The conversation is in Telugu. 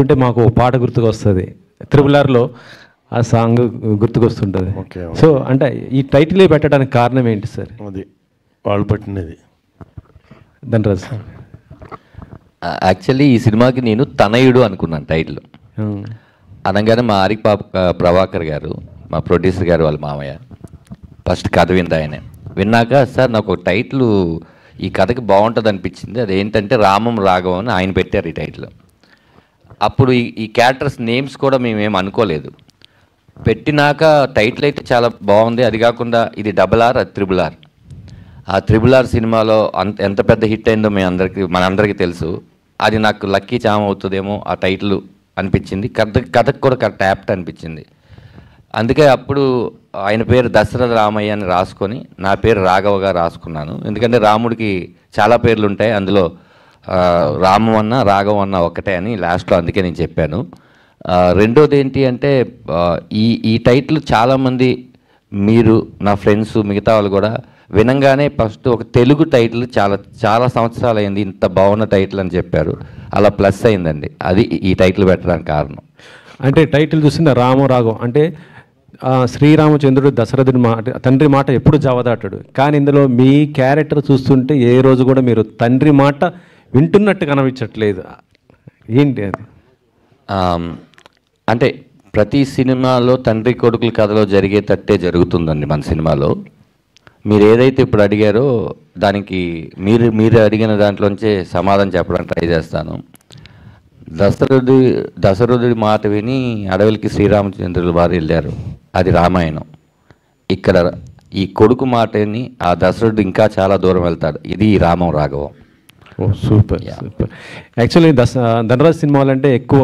అంటే మాకు ఓ పాట గుర్తుకొస్తుంది. త్రిబుల్ ఆర్‌లో ఆ సాంగ్ గుర్తుకొస్తుంటది. ఓకే. సో అంటే ఈ టైటిలే పెట్టడానికి కారణం ఏంటి సార్? అది వాళ్ళు పెట్టినది. ధనరాజ్ సార్. యాక్చువల్లీ ఈ సినిమాకి నేను తనయుడు అనుకున్నాను టైటిల్. అనగానే మా ప్రభాకర్ గారు, మా ప్రొడ్యూసర్ గారు వాళ్ళ మామయ్య ఫస్ట్ కథ వింది ఆయనే. విన్నాక సార్ నాకు ఒక టైటిల్ ఈ కథకి బాగుంటుంది అనిపించింది. అదేంటంటే రామం రాఘవం అని ఆయన పెట్టారు ఈ టైటిల్. అప్పుడు ఈ క్యారెక్టర్స్ నేమ్స్ కూడా మేమేం అనుకోలేదు. పెట్టినాక టైటిల్ అయితే చాలా బాగుంది. అది కాకుండా ఇది RRR, అది RRR. ఆ RRR సినిమాలో ఎంత పెద్ద హిట్ అయిందో మనందరికీ తెలుసు. అది నాకు లక్కీ చామ్ అవుతుందేమో ఆ టైటిల్ అనిపించింది. కథకు కూడా కరెక్ట్ యాప్ట్ అనిపించింది. అందుకే అప్పుడు ఆయన పేరు దశరథ రామయ్య అని రాసుకొని నా పేరు రాఘవగా రాసుకున్నాను. ఎందుకంటే రాముడికి చాలా పేర్లు ఉంటాయి, అందులో రామం అన్న రాఘవం అన్న ఒక్కటే అని లాస్ట్లో అందుకే నేను చెప్పాను. రెండోది ఏంటి అంటే ఈ టైటిల్ చాలామంది మీరు నా ఫ్రెండ్స్ మిగతా వాళ్ళు కూడా వినంగానే ఫస్ట్ ఒక తెలుగు టైటిల్ చాలా సంవత్సరాలు అయింది ఇంత బాగున్న టైటిల్ అని చెప్పారు. అలా ప్లస్ అయిందండి. అది ఈ టైటిల్ పెట్టడానికి కారణం. అంటే టైటిల్ చూసిన రామ రాఘవం అంటే శ్రీరామచంద్రుడు దశరథుడి తండ్రి మాట ఎప్పుడు జవదాటాడు. కానీ ఇందులో మీ క్యారెక్టర్ చూస్తుంటే ఏ రోజు కూడా మీరు తండ్రి మాట వింటున్నట్టు కనిపించట్లేదు. ఏంటి అది? అంటే ప్రతి సినిమాలో తండ్రి కొడుకుల కథలో జరిగేటట్టే జరుగుతుందండి మన సినిమాలో. మీరు ఏదైతే ఇప్పుడు అడిగారో దానికి మీరు అడిగిన దాంట్లోంచే సమాధానం చెప్పడానికి ట్రై చేస్తాను. దశరథుడి మాట విని అడవులకి శ్రీరామచంద్రుల వారు వెళ్ళారు, అది రామాయణం. ఇక్కడ ఈ కొడుకు మాట విని ఆ దశరథుడు ఇంకా చాలా దూరం వెళ్తాడు, ఇది రామం రాఘవం. ఓ సూపర్ సూపర్. యాక్చువల్లీ ధనరాజ్ సినిమాలు అంటే ఎక్కువ